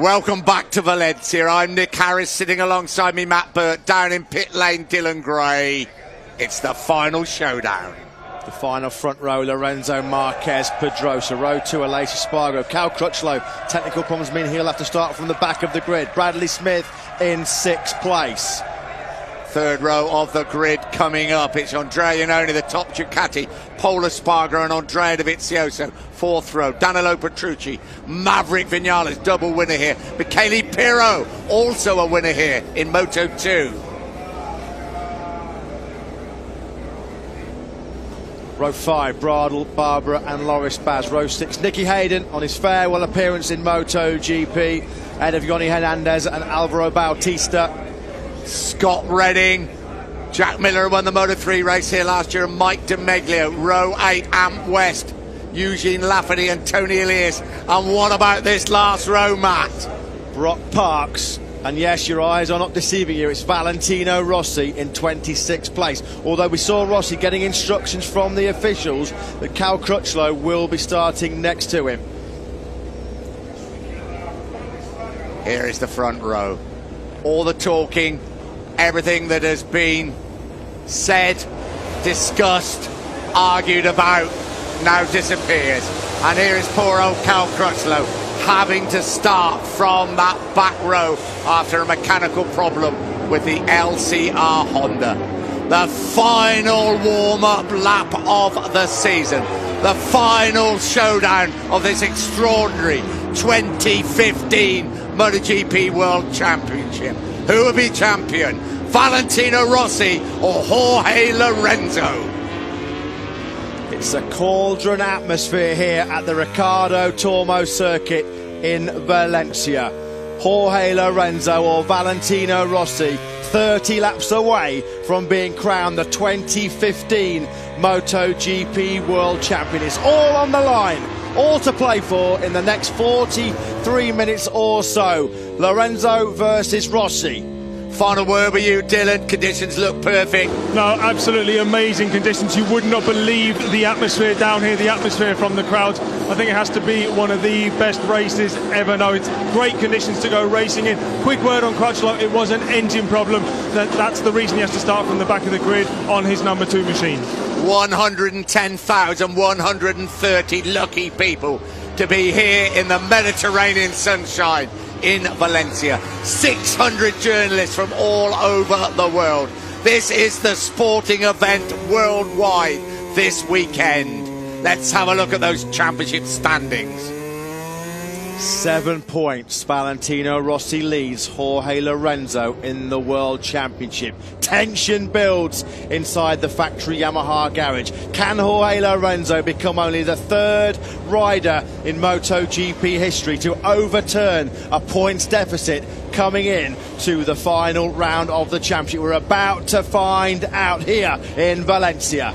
Welcome back to Valencia. I'm Nick Harris, sitting alongside me Matt Burt, down in pit lane Dylan Gray. It's the final showdown. The final front row, Lorenzo Marquez, Pedrosa. Row 2, Aleix Espargaro. Cal Crutchlow, technical problems mean he'll have to start from the back of the grid. Bradley Smith in 6th place. Third row of the grid coming up. It's Andrea Iannone, the top Ducati, Pol Espargaro and Andrea Dovizioso. 4th row, Danilo Petrucci, Maverick Vinales, double winner here. Michele Pirro, also a winner here in Moto 2. Row 5, Bradle, Barbara and Loris Baz. Row 6, Nicky Hayden on his farewell appearance in Moto GP, ahead of Yoni Hernandez and Alvaro Bautista. Scott Redding, Jack Miller won the Moto 3 race here last year, and Mike DeMeglio. Row 8, Amp West, Eugene Lafferty and Tony Elias. And what about this last row, Matt? Brock Parks. And yes, your eyes are not deceiving you, it's Valentino Rossi in 26th place. Although we saw Rossi getting instructions from the officials that Cal Crutchlow will be starting next to him. Here is the front row. All the talking, everything that has been said, discussed, argued about, now disappears. And here is poor old Cal Crutchlow, having to start from that back row after a mechanical problem with the LCR Honda. The final warm-up lap of the season, the final showdown of this extraordinary 2015 MotoGP World Championship. Who will be champion, Valentino Rossi or Jorge Lorenzo? It's a cauldron atmosphere here at the Ricardo Tormo circuit in Valencia. Jorge Lorenzo or Valentino Rossi, 30 laps away from being crowned the 2015 MotoGP World Champion. It's all on the line, all to play for in the next 43 minutes or so. Lorenzo versus Rossi. Final word with you, Dylan. Conditions look perfect. No, absolutely amazing conditions. You would not believe the atmosphere down here, the atmosphere from the crowds. I think it has to be one of the best races ever. No, it's great conditions to go racing in. Quick word on Crutchlow, it was an engine problem. That's the reason he has to start from the back of the grid on his number 2 machine. 110,130 lucky people to be here in the Mediterranean sunshine in Valencia. 600 journalists from all over the world. This is the sporting event worldwide this weekend. Let's have a look at those championship standings. 7 points. Valentino Rossi leads Jorge Lorenzo in the World Championship. Tension builds inside the factory Yamaha garage. Can Jorge Lorenzo become only the 3rd rider in MotoGP history to overturn a points deficit coming in to the final round of the championship? We're about to find out here in Valencia.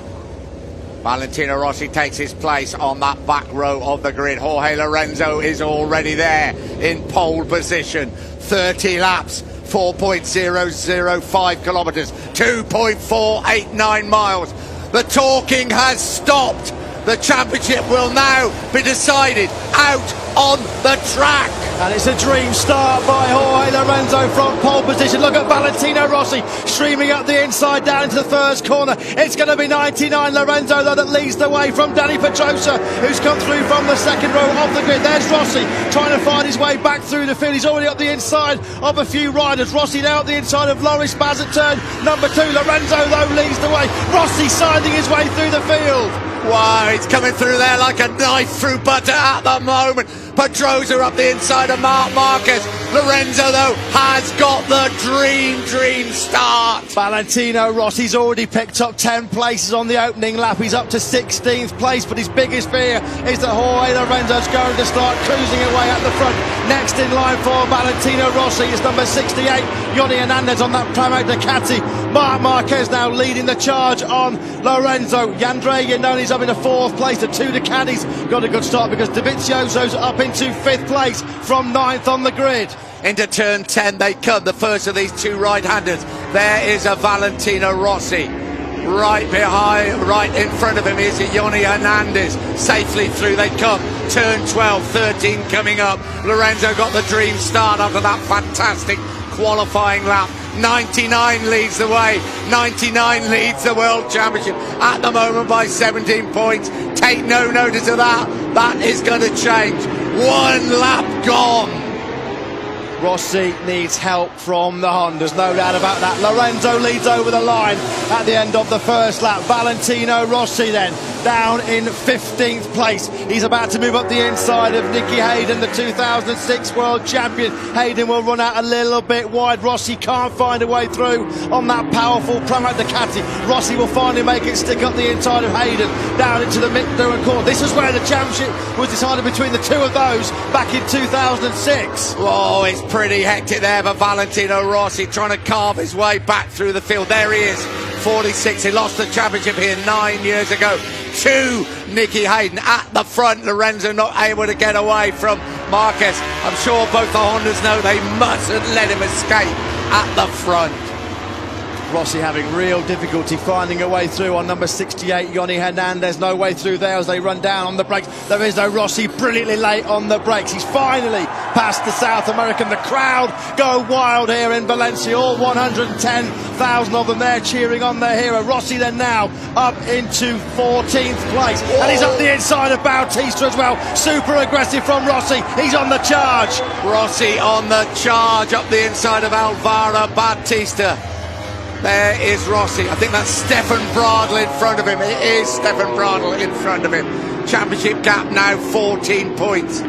Valentino Rossi takes his place on that back row of the grid. Jorge Lorenzo is already there in pole position. 30 laps, 4.005 kilometres, 2.489 miles. The talking has stopped. The championship will now be decided out on the track. And it's a dream start by Jorge Lorenzo from pole position. Look at Valentino Rossi streaming up the inside down into the first corner. It's going to be 99 Lorenzo though that leads the way from Danny Pedrosa, who's come through from the second row of the grid. There's Rossi trying to find his way back through the field. He's already up the inside of a few riders. Rossi now up the inside of Loris Baz at turn number 2. Lorenzo though leads the way. Rossi sinding his way through the field. Wow, he's coming through there like a knife through butter at the moment. Pedrosa up the inside of Marc Marquez. Lorenzo, though, has got the dream start. Valentino Rossi's already picked up 10 places on the opening lap. He's up to 16th place, but his biggest fear is that Jorge Lorenzo's going to start cruising away at the front. Next in line for Valentino Rossi is number 68, Yoni Hernandez on that Pramac Ducati. Marc Marquez now leading the charge on Lorenzo. Andrea Iannone's up in the 4th place. The 2 Ducatis got a good start because Dovizioso's up into 5th place from 9th on the grid. Into turn 10 they come, the first of these 2 right-handers. There is a Valentino Rossi. Right behind, right in front of him is Yoni Hernandez. Safely through they come. Turn 12, 13 coming up. Lorenzo got the dream start after that fantastic qualifying lap. 99 leads the way. 99 leads the World Championship at the moment by 17 points. Take no notice of that. That is going to change. One lap gone. Rossi needs help from the Hondas, no doubt about that. Lorenzo leads over the line at the end of the first lap. Valentino Rossi then down in 15th place. He's about to move up the inside of Nicky Hayden, the 2006 world champion. Hayden will run out a little bit wide. Rossi can't find a way through on that powerful Pramac Ducati. Rossi will finally make it stick up the inside of Hayden down into the Mick corner. This is where the championship was decided between the two of those back in 2006. Oh, it's pretty hectic there for Valentino Rossi, trying to carve his way back through the field. There he is, 46. He lost the championship here 9 years ago to Nicky Hayden. At the front, Lorenzo not able to get away from Marquez. I'm sure both the Hondas know they mustn't let him escape at the front. Rossi having real difficulty finding a way through on number 68, Yoni Hernandez. No way through there as they run down on the brakes. There is no Rossi, brilliantly late on the brakes. He's finally past the South American. The crowd go wild here in Valencia. All 110,000 of them there cheering on their hero. Rossi then now up into 14th place. Whoa. And he's up the inside of Bautista as well. Super aggressive from Rossi. He's on the charge. Rossi on the charge up the inside of Alvaro Bautista. There is Rossi. I think that's Stefan Bradl in front of him. It is Stefan Bradl in front of him. Championship gap now 14 points.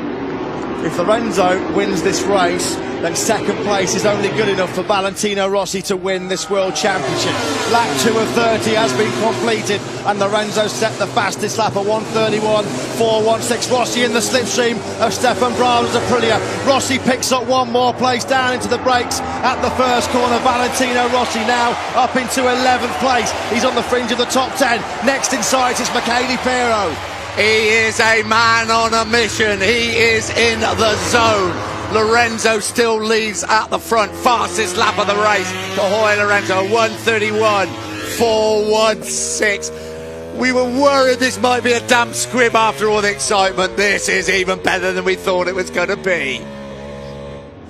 If Lorenzo wins this race, then second place is only good enough for Valentino Rossi to win this World Championship. Lap 2 of 30 has been completed, and Lorenzo set the fastest lap of 1:31.416. Rossi in the slipstream of Stefan Bradl's Aprilia. Rossi picks up one more place down into the brakes at the first corner. Valentino Rossi now up into 11th place. He's on the fringe of the top 10. Next in sight is Michele Pirro. He is a man on a mission. He is in the zone. Lorenzo still leads at the front. Fastest lap of the race for Jorge Lorenzo, 1:31.416. We were worried this might be a damp squib after all the excitement. This is even better than we thought it was going to be.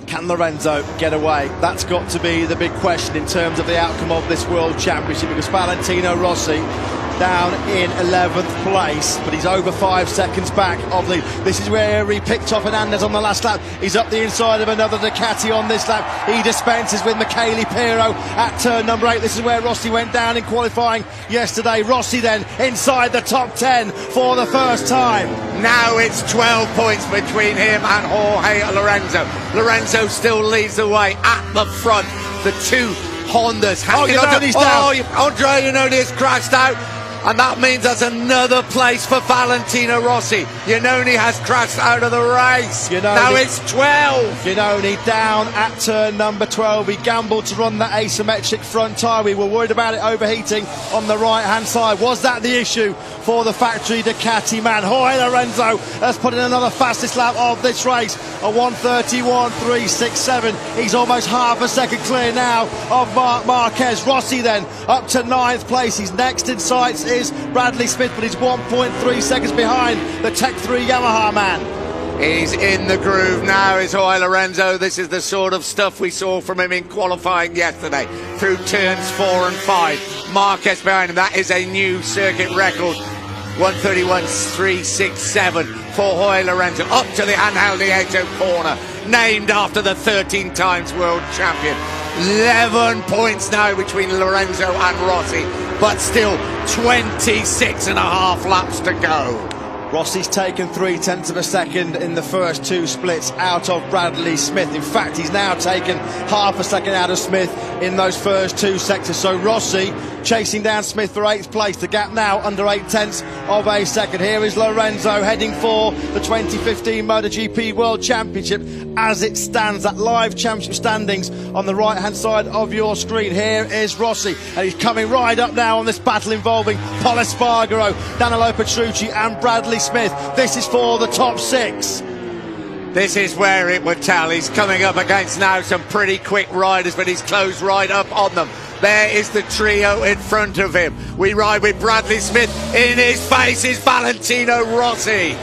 Can Lorenzo get away? That's got to be the big question in terms of the outcome of this World Championship, because Valentino Rossi down in 11th place, but he's over 5 seconds back of the... This is where he picked off Hernandez on the last lap. He's up the inside of another Ducati on this lap. He dispenses with Michele Pirro at turn number 8. This is where Rossi went down in qualifying yesterday. Rossi then inside the top 10 for the first time. Now it's 12 points between him and Jorge Lorenzo. Lorenzo still leads the way at the front. The two Hondas hanging on to... Andre Iannone has crashed out. And that means that's another place for Valentino Rossi. Iannone has crashed out of the race. Now it's 12. Iannone down at turn number 12. He gambled to run that asymmetric front tyre. We were worried about it overheating on the right-hand side. Was that the issue for the factory Ducati man? Jorge Lorenzo has put in another fastest lap of this race, a 1:31.367. He's almost half a second clear now of Marquez. Rossi then up to 9th place. He's next in sights is Bradley Smith, but he's 1.3 seconds behind the Tech 3 Yamaha man. He's in the groove now, is Jorge Lorenzo. This is the sort of stuff we saw from him in qualifying yesterday through turns 4 and 5. Marquez behind him. That is a new circuit record, 1:31.367 for Jorge Lorenzo. Up to the Angel Nieto corner, named after the 13 times world champion. 11 points now between Lorenzo and Rossi, but still 26 and a half laps to go. Rossi's taken 0.3 of a second in the first two splits out of Bradley Smith. In fact, he's now taken half a second out of Smith in those first two sectors. So Rossi chasing down Smith for 8th place. The gap now under 0.8 of a second. Here is Lorenzo heading for the 2015 MotoGP World Championship as it stands. That live championship standings on the right-hand side of your screen. Here is Rossi, and he's coming right up now on this battle involving Pol Espargaro, Danilo Petrucci and Bradley Smith. This is for the top 6. This is where it would tell. He's coming up against now some pretty quick riders, but he's closed right up on them. There is the trio in front of him. We ride with Bradley Smith. In his face is Valentino Rossi.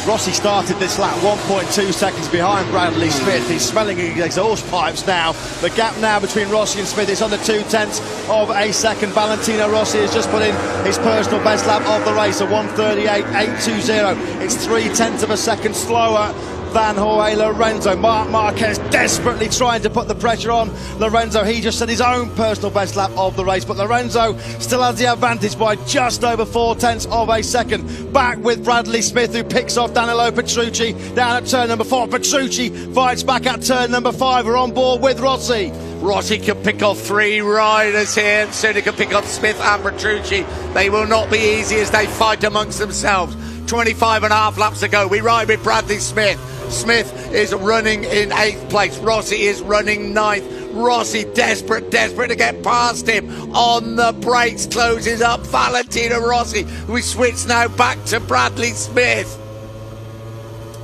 Rossi started this lap 1.2 seconds behind Bradley Smith. He's smelling his exhaust pipes now. The gap now between Rossi and Smith is under 0.2 of a second. Valentino Rossi has just put in his personal best lap of the race, a 1:38.820. It's 0.3 of a second slower than Jorge Lorenzo. Marc Marquez desperately trying to put the pressure on Lorenzo. He just set his own personal best lap of the race, but Lorenzo still has the advantage by just over 0.4 of a second. Back with Bradley Smith, who picks off Danilo Petrucci down at turn number 4. Petrucci fights back at turn number 5. We're on board with Rossi. Rossi can pick off 3 riders here, and soon he can pick off Smith and Petrucci. They will not be easy as they fight amongst themselves. 25.5 laps to go. We ride with Bradley Smith. Smith is running in 8th place. Rossi is running 9th. Rossi desperate to get past him. On the brakes, closes up Valentino Rossi. We switch now back to Bradley Smith.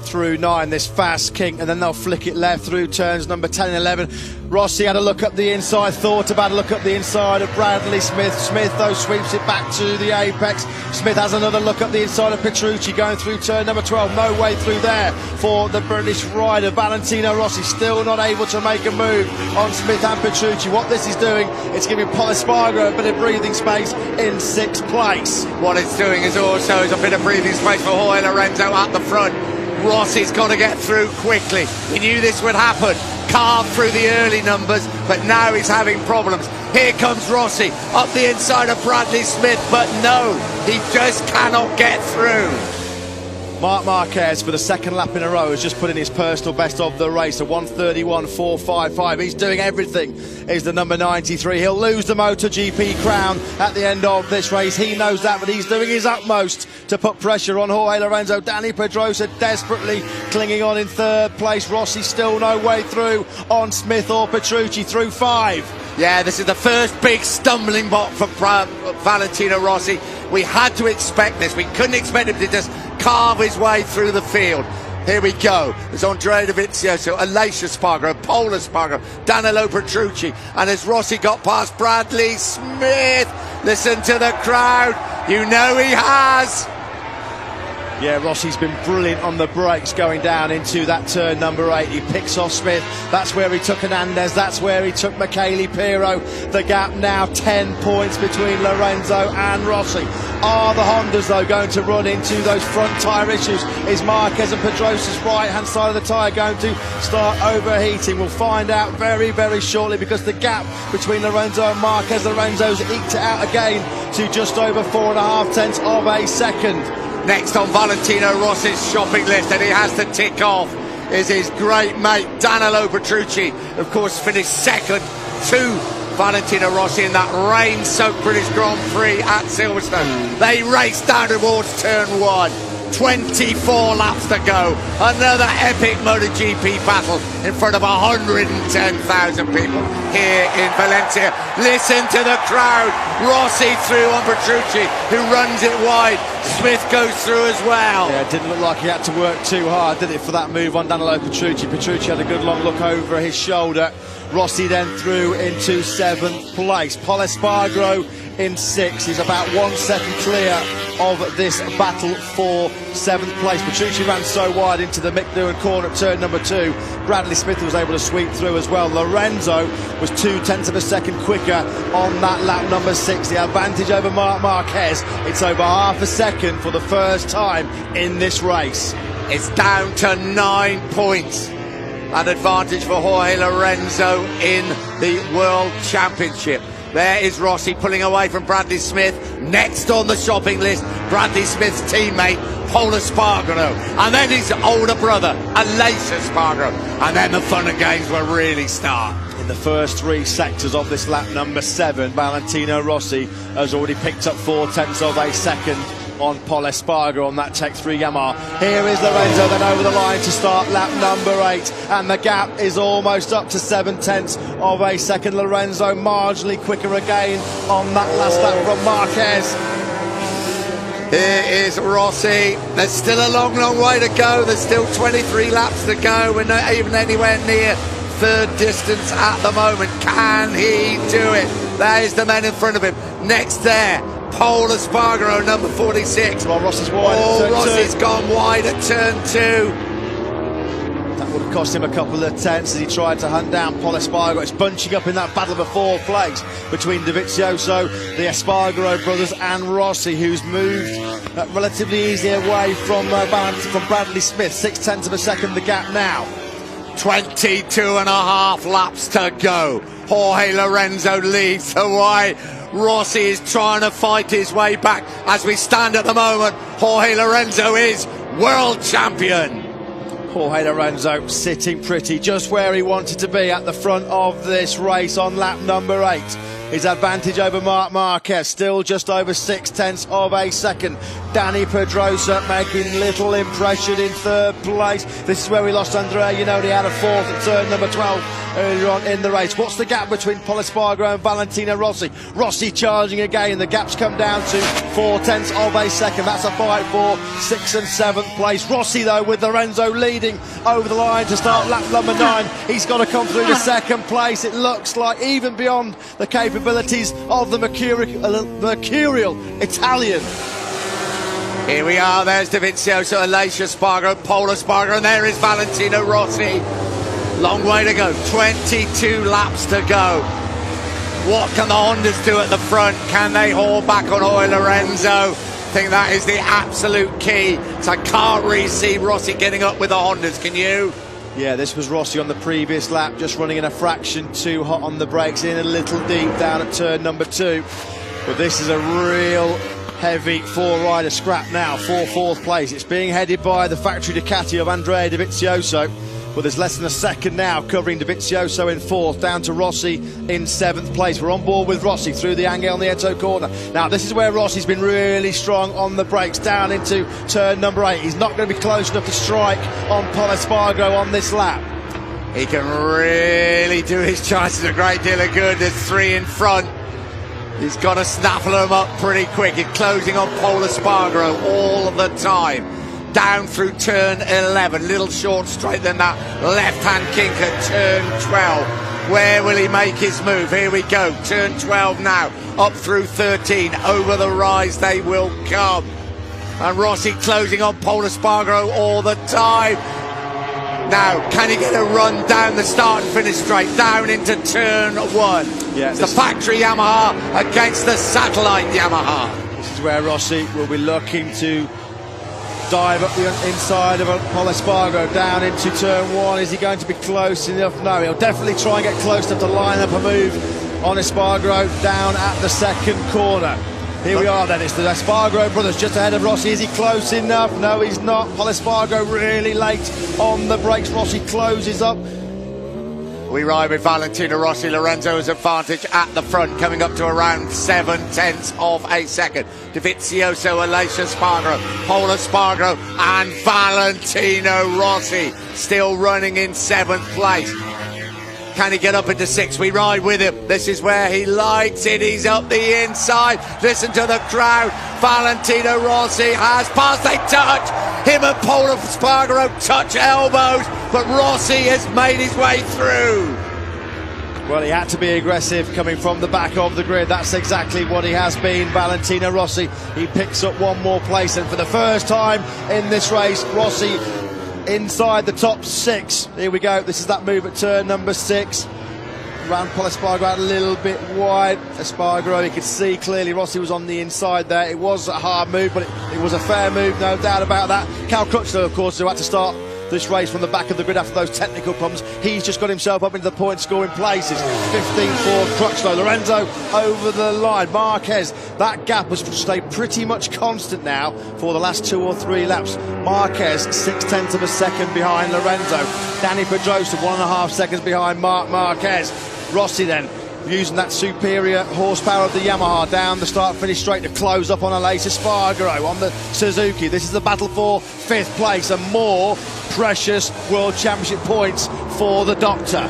Through 9, this fast kink, and then they'll flick it left through turns number 10 and 11. Rossi had a look up the inside, thought about a look up the inside of Bradley Smith. Smith, though, sweeps it back to the apex. Smith has another look up the inside of Petrucci going through turn number 12. No way through there for the British rider. Valentino Rossi still not able to make a move on Smith and Petrucci. What this is doing, it's giving Espargaro a bit of breathing space in 6th place. What it's doing is also a bit of breathing space for Jorge Lorenzo at the front. Rossi's got to get through quickly. We knew this would happen. Carved through the early numbers, but now he's having problems. Here comes Rossi up the inside of Bradley Smith, but no, he just cannot get through. Marc Marquez, for the second lap in a row, has just put in his personal best of the race, a 1:31.455. He's doing everything. Is the number 93. He'll lose the MotoGP crown at the end of this race. He knows that, but he's doing his utmost to put pressure on Jorge Lorenzo. Dani Pedrosa desperately clinging on in 3rd place. Rossi still no way through on Smith or Petrucci through 5. Yeah, this is the first big stumbling block for Valentino Rossi. We had to expect this. We couldn't expect him to just carve his way through the field. Here we go. There's Andrea Dovizioso, Aleix Espargaro, Pol Espargaro, Danilo Petrucci. And as Rossi got past Bradley Smith, listen to the crowd. You know he has. Yeah, Rossi's been brilliant on the brakes going down into that turn number 8. He picks off Smith. That's where he took Hernandez. That's where he took Michele Pirro. The gap now 10 points between Lorenzo and Rossi. Are the Hondas, though, going to run into those front tyre issues? Is Marquez and Pedrosa's right-hand side of the tyre going to start overheating? We'll find out very, very shortly, because the gap between Lorenzo and Lorenzo's eked it out again to just over 4.5 of a second. Next on Valentino Rossi's shopping list, and he has to tick off, is his great mate Danilo Petrucci. Of course, finished second to Valentino Rossi in that rain-soaked British Grand Prix at Silverstone. They race down towards turn 1. 24 laps to go. Another epic MotoGP battle in front of 110,000 people here in Valencia. Listen to the crowd. Rossi through on Petrucci, who runs it wide. Smith goes through as well. Yeah, it didn't look like he had to work too hard, did it, for that move on Danilo Petrucci. Petrucci had a good long look over his shoulder. Rossi then through into 7th place. Pol Espargaro in 6th. He's about 1 second clear of this battle for 7th place. Petrucci ran so wide into the Mick Doohan corner at turn number 2. Bradley Smith was able to sweep through as well. Lorenzo was 0.2 of a second quicker on that lap number 6. The advantage over Marc Marquez. It's over half a second for the first time in this race. It's down to 9 points. An advantage for Jorge Lorenzo in the World Championship. There is Rossi pulling away from Bradley Smith. Next on the shopping list, Bradley Smith's teammate, Pol Espargaro. And then his older brother, Aleix Espargaro. And then the fun and games will really start. In the first 3 sectors of this lap number 7, Valentino Rossi has already picked up 0.4 of a second on Pol Espargaro on that Tech 3 Yamaha. Here is Lorenzo then over the line to start lap number 8, and the gap is almost up to 0.7 of a second. Lorenzo marginally quicker again on that last lap from Marquez. Here is Rossi. There's still a long way to go. There's still 23 laps to go. We're not even anywhere near third distance at the moment. Can he do it? There's the men in front of him. Next there, Pol Espargaro, number 46. Well, Rossi's wide. Oh, Rossi's gone wide at turn 2. That would have cost him a couple of tenths as he tried to hunt down Pol Espargaro. It's bunching up in that battle for 4th place between Dovizioso, the Espargaro brothers, and Rossi, who's moved relatively easily away from Bradley Smith. 0.6 of a second the gap now. 22.5 laps to go. Jorge Lorenzo leads the way. Rossi is trying to fight his way back. As we stand at the moment, Jorge Lorenzo is world champion. Jorge Lorenzo sitting pretty just where he wanted to be at the front of this race on lap number 8. His advantage over Marc Marquez still just over 0.6 of a second. Dani Pedrosa making little impression in 3rd place. This is where we lost Andrea. You know, he had a 4th at turn number 12 earlier on in the race. What's the gap between Pol Espargaro and Valentino Rossi? Rossi charging again. The gap's come down to 0.4 of a second. That's a fight for 6th and 7th place. Rossi, though, with Lorenzo leading over the line to start lap number 9. He's got to come through to 2nd place. It looks like even beyond the capabilities of the mercurial Italian. Here we are, there's Dovizioso, Aleix Espargaro, Pol Espargaro, and there is Valentino Rossi. Long way to go, 22 laps to go. What can the Hondas do at the front? Can they haul back on Jorge Lorenzo? I think that is the absolute key. So I can't really see Rossi getting up with the Hondas, can you? Yeah, this was Rossi on the previous lap, just running in a fraction too hot on the brakes, in a little deep down at turn number 2. But this is a real heavy 4-rider scrap now for 4th place. It's being headed by the factory Ducati of Andrea Dovizioso. But there's less than a second now covering Dovizioso in 4th, down to Rossi in 7th place. We're on board with Rossi through the Angel Nieto corner. Now, this is where Rossi's been really strong on the brakes, down into turn number 8. He's not going to be close enough to strike on Pol Espargaro on this lap. He can really do his chances a great deal of good. There's 3 in front. He's got to snaffle them up pretty quick. He's closing on Pol Espargaro all the time. Down through turn 11, little short straight, then that left-hand kink at turn 12. Where will he make his move? Here we go, turn 12 now, up through 13, over the rise they will come. And Rossi closing on Pol Espargaro all the time. Now, can he get a run down the start and finish straight, down into turn 1? Yeah, it's the factory Yamaha against the satellite Yamaha. This is where Rossi will be looking to dive up the inside of Pol Espargaro down into turn 1. Is he going to be close enough? No, he'll definitely try and get close enough to line up a move on Espargaro down at the 2nd corner. Here we are then, it's the Espargaro brothers just ahead of Rossi. Is he close enough? No, he's not. Pol Espargaro really late on the brakes. Rossi closes up. We ride with Valentino Rossi. Lorenzo's advantage at the front, coming up to around 0.7 of a second. Dovizioso, Aleix Espargaro, Pol Espargaro, and Valentino Rossi still running in 7th place. Can he get up into 6th? We ride with him. This is where he likes it. He's up the inside. Listen to the crowd. Valentino Rossi has passed. They touch. Him and Pol Espargaro touch elbows, but Rossi has made his way through. Well, he had to be aggressive coming from the back of the grid. That's exactly what he has been, Valentino Rossi. He picks up 1 more place, and for the first time in this race, Rossi inside the top 6. Here we go. This is that move at turn number 6. Ran Pol Espargaro out a little bit wide. Espargaro, you could see clearly Rossi was on the inside there. It was a hard move, but it was a fair move, no doubt about that. Cal Crutchlow, of course, who had to start this race from the back of the grid after those technical problems. He's just got himself up into the point scoring places. 15 for Crutchlow. Lorenzo over the line. Marquez, that gap has stayed pretty much constant now for the last 2 or 3 laps. Marquez 0.6 of a second behind Lorenzo. Dani Pedrosa 1.5 seconds behind Marc Marquez. Rossi then using that superior horsepower of the Yamaha down the start finish straight to close up on Aleix Espargaro on the Suzuki. This is the battle for 5th place and more precious World Championship points for the Doctor.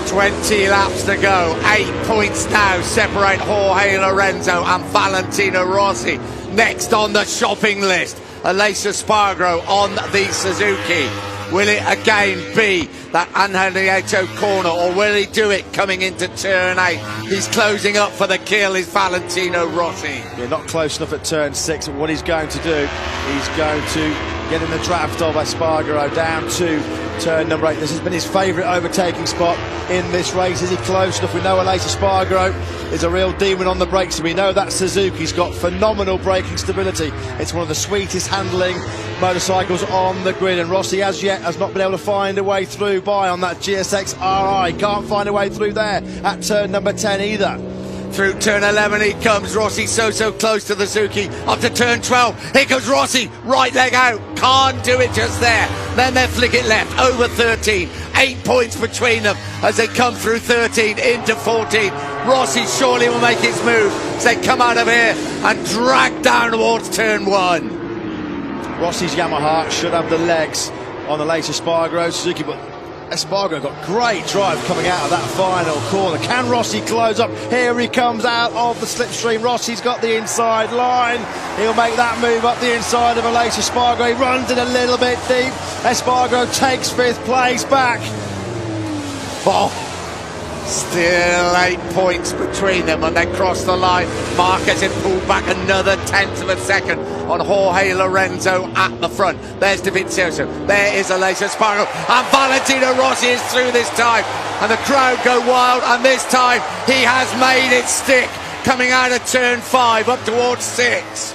20 laps to go, 8 points now separate Jorge Lorenzo and Valentino Rossi. Next on the shopping list, Aleix Espargaro on the Suzuki. Will it again be that Angelito corner, or will he do it coming into turn 8? He's closing up for the kill, is Valentino Rossi. Yeah, not close enough at turn 6, but what he's going to do, he's going to get in the draft of Espargaro down to turn number 8. This has been his favourite overtaking spot in this race. Is he close enough? We know Aleix Espargaro is a real demon on the brakes, and we know that Suzuki's got phenomenal braking stability. It's one of the sweetest handling motorcycles on the grid, and Rossi as yet has not been able to find a way through by on that GSX RI. Can't find a way through there at turn number 10 either. Through turn 11 he comes, Rossi so close to the Suzuki. Up to turn 12, here comes Rossi, right leg out, can't do it just there. Then they flick it left, over 13, 8 points between them as they come through 13 into 14. Rossi surely will make his move as they come out of here and drag down towards turn 1. Rossi's Yamaha should have the legs on the Aleix Espargaro Suzuki, but Espargaro got great drive coming out of that final corner. Can Rossi close up? Here he comes out of the slipstream. Rossi's got the inside line. He'll make that move up the inside of Aleix Espargaro. He runs it a little bit deep. Espargaro takes 5th place back. Oh, still 8 points between them, and they cross the line. Marquez had pulled back another 1/10 of a second on Jorge Lorenzo at the front. There's Dovizioso, there is Aleix Espargaro, and Valentino Rossi is through this time, and the crowd go wild, and this time he has made it stick, coming out of turn 5 up towards 6.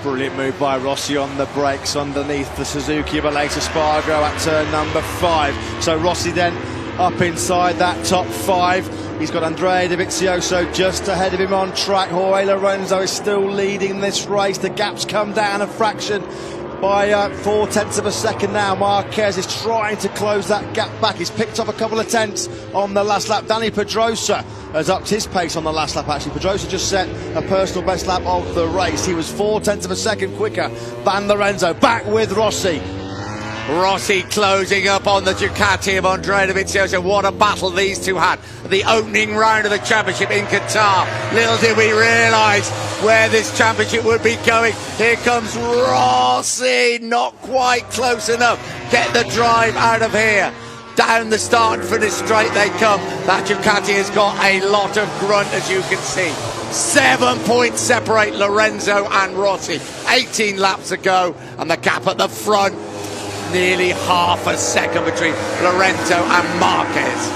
Brilliant move by Rossi on the brakes underneath the Suzuki of Aleix Espargaro at turn number 5. So Rossi then up inside that top 5. He's got Andrea Dovizioso just ahead of him on track. Jorge Lorenzo is still leading this race. The gap's come down a fraction by 4/10 of a second now. Marquez is trying to close that gap back. He's picked up a couple of tenths on the last lap. Dani Pedrosa has upped his pace on the last lap actually. Pedrosa just set a personal best lap of the race. He was 4/10 of a second quicker than Lorenzo. Back with Rossi. Rossi closing up on the Ducati of Andrea Dovizioso. What a battle these two had at the opening round of the championship in Qatar. Little did we realise where this championship would be going. Here comes Rossi, not quite close enough. Get the drive out of here. Down the start and finish straight they come. That Ducati has got a lot of grunt, as you can see. 7 points separate Lorenzo and Rossi. 18 laps ago, and the gap at the front, nearly half a second between Lorenzo and Marquez.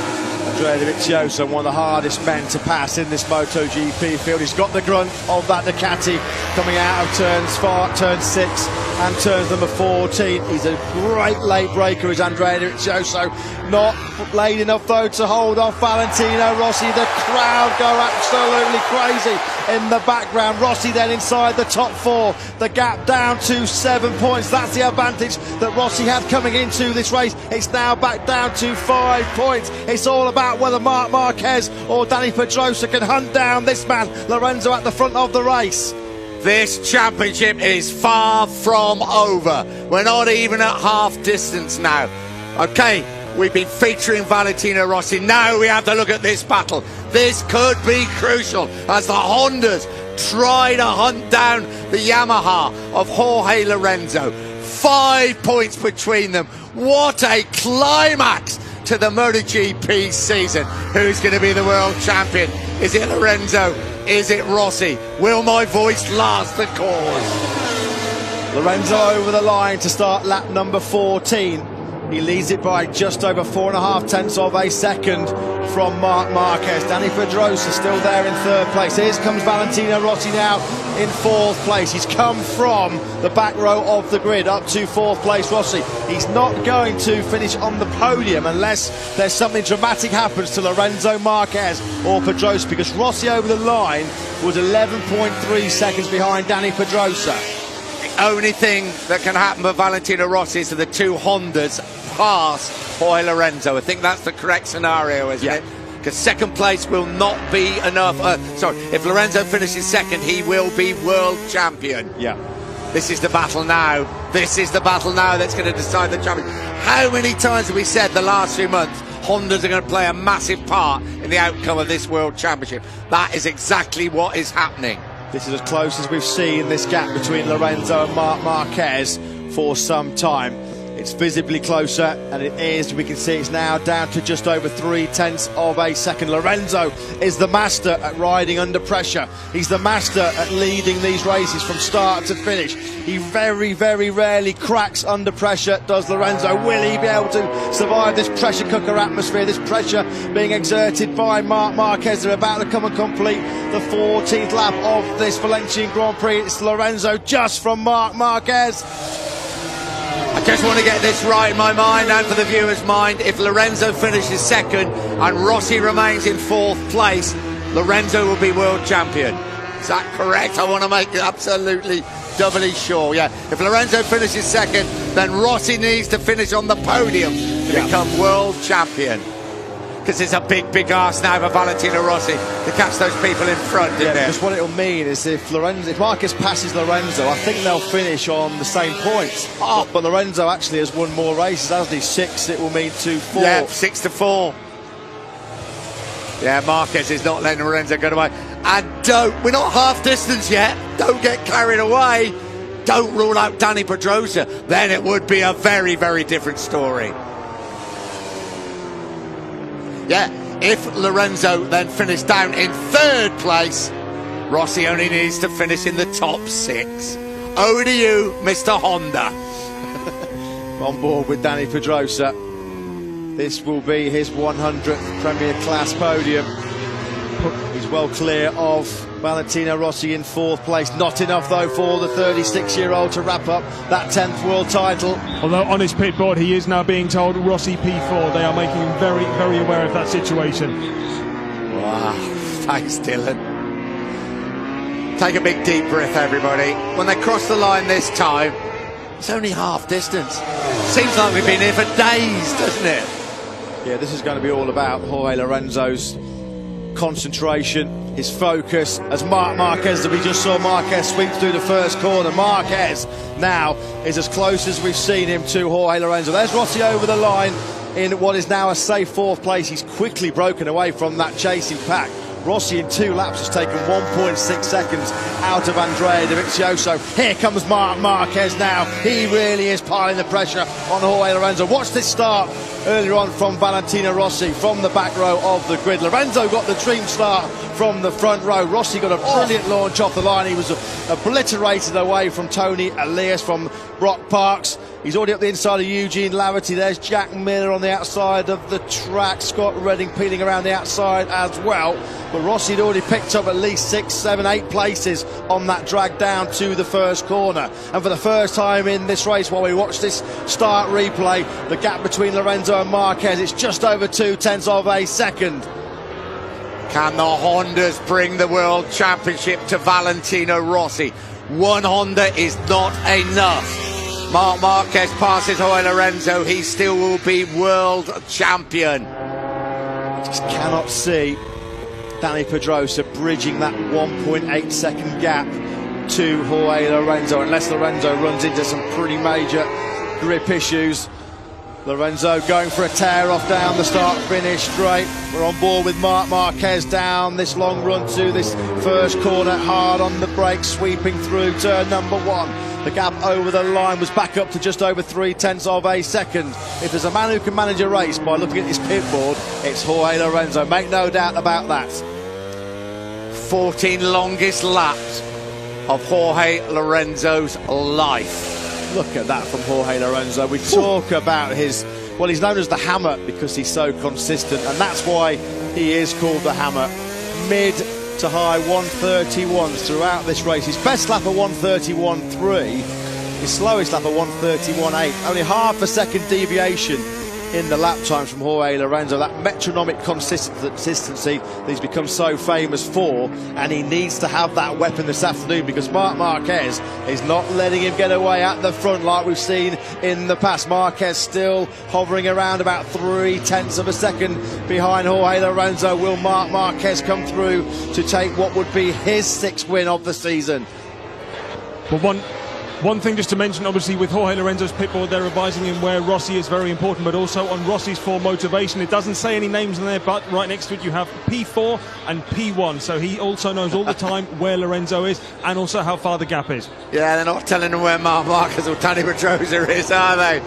Andrea Dovizioso, one of the hardest men to pass in this MotoGP field. He's got the grunt of that Ducati coming out of turn 6 and turns number 14. He's a great late breaker, is Andrea Dovizioso. Not late enough though to hold off Valentino Rossi. The crowd go absolutely crazy in the background. Rossi then inside the top 4. The gap down to 7 points. That's the advantage that Rossi had coming into this race. It's now back down to 5 points. It's all about whether Marc Marquez or Dani Pedrosa can hunt down this man, Lorenzo, at the front of the race. This championship is far from over. We're not even at half distance now. Okay, we've been featuring Valentino Rossi. Now we have to look at this battle. This could be crucial as the Hondas try to hunt down the Yamaha of Jorge Lorenzo. 5 points between them. What a climax to the MotoGP season. Who's going to be the world champion? Is it Lorenzo? Is it Rossi? Will my voice last the cause? Lorenzo over the line to start lap number 14. He leads it by just over 4.5 tenths of a second from Marc Marquez. Dani Pedrosa still there in 3rd place. Here comes Valentino Rossi now in 4th place. He's come from the back row of the grid up to 4th place. Rossi, he's not going to finish on the podium unless there's something dramatic happens to Lorenzo, Marquez or Pedrosa, because Rossi over the line was 11.3 seconds behind Dani Pedrosa. The only thing that can happen for Valentino Rossi is that the two Hondas pass Jorge Lorenzo. I think that's the correct scenario, isn't it? Because 2nd place will not be enough. If Lorenzo finishes 2nd, he will be world champion. Yeah. This is the battle now. This is the battle now that's going to decide the championship. How many times have we said the last few months Hondas are going to play a massive part in the outcome of this world championship? That is exactly what is happening. This is as close as we've seen this gap between Lorenzo and Marc Marquez for some time. It's visibly closer, and it is. We can see it's now down to just over 0.3 of a second. Lorenzo is the master at riding under pressure. He's the master at leading these races from start to finish. He very, very rarely cracks under pressure, does Lorenzo. Will he be able to survive this pressure cooker atmosphere, this pressure being exerted by Marc Marquez? They're about to come and complete the 14th lap of this Valencian Grand Prix. It's Lorenzo just from Marc Marquez. I just want to get this right in my mind and for the viewer's mind. If Lorenzo finishes second and Rossi remains in 4th place, Lorenzo will be world champion. Is that correct? I want to make it absolutely doubly sure. Yeah, if Lorenzo finishes second, then Rossi needs to finish on the podium to become world champion. Because it's a big, big ask now for Valentino Rossi to catch those people in front, isn't it? Because what it'll mean is if Marquez passes Lorenzo, I think they'll finish on the same points. Oh. But Lorenzo actually has won more races, hasn't he? 6, it will mean 2-4. Yeah, 6-4. Yeah, Marquez is not letting Lorenzo get away. And we're not half distance yet. Don't get carried away. Don't rule out Dani Pedrosa. Then it would be a very, very different story. Yeah, if Lorenzo then finished down in 3rd place, Rossi only needs to finish in the top 6. Over to you, Mr. Honda. On board with Dani Pedrosa. This will be his 100th Premier Class podium. He's well clear of Valentino Rossi in 4th place. Not enough, though, for the 36-year-old to wrap up that 10th world title. Although on his pit board, he is now being told Rossi P4. They are making him very, very aware of that situation. Wow, thanks, Dylan. Take a big, deep breath, everybody. When they cross the line this time, it's only half distance. Seems like we've been here for days, doesn't it? Yeah, this is going to be all about Jorge Lorenzo's concentration, his focus, as Marc Marquez, that we just saw Marquez sweep through the first corner. Marquez now is as close as we've seen him to Jorge Lorenzo. There's Rossi over the line in what is now a safe 4th place. He's quickly broken away from that chasing pack. Rossi in 2 laps has taken 1.6 seconds out of Andrea Dovizioso. Here comes Marc Marquez now. He really is piling the pressure on Jorge Lorenzo. Watch this start earlier on from Valentino Rossi from the back row of the grid. Lorenzo got the dream start from the front row. Rossi got a brilliant launch off the line. He was obliterated away from Tony Elias, from Brock Parks. He's already up the inside of Eugene Laverty. There's Jack Miller on the outside of the track. Scott Redding peeling around the outside as well. But Rossi had already picked up at least 6, 7, 8 places on that drag down to the first corner. And for the first time in this race, while we watch this start replay, the gap between Lorenzo and Marquez, it's just over 0.2 of a second. Can the Hondas bring the World Championship to Valentino Rossi? One Honda is not enough. Marc Marquez passes Jorge Lorenzo, he still will be world champion. Just cannot see Dani Pedrosa bridging that 1.8 second gap to Jorge Lorenzo, unless Lorenzo runs into some pretty major grip issues. Lorenzo going for a tear-off down the start-finish straight. We're on board with Marc Marquez down this long run to this first corner, hard on the brakes, sweeping through turn number 1. The gap over the line was back up to just over 0.3 of a second. If there's a man who can manage a race by looking at his pit board, it's Jorge Lorenzo. Make no doubt about that. 14 longest laps of Jorge Lorenzo's life. Look at that from Jorge Lorenzo. We talk about his, well, he's known as the Hammer because he's so consistent, and that's why he is called the Hammer. Mid to high 131s throughout this race. His best lap of 131.3, his slowest lap of 131.8. Only half a second deviation in the lap times from Jorge Lorenzo. That metronomic consistency that he's become so famous for, and he needs to have that weapon this afternoon because Marc Marquez is not letting him get away at the front like we've seen in the past. Marquez still hovering around about 0.3 of a second behind Jorge Lorenzo. Will Marc Marquez come through to take what would be his 6th win of the season? Well, one thing just to mention, obviously with Jorge Lorenzo's pit board, they're advising him where Rossi is very important, but also on Rossi's form motivation. It doesn't say any names in there, but right next to it you have P4 and P1, so he also knows all the time where Lorenzo is and also how far the gap is. Yeah, they're not telling him where Marc Marquez or Dani Pedrosa is, are they?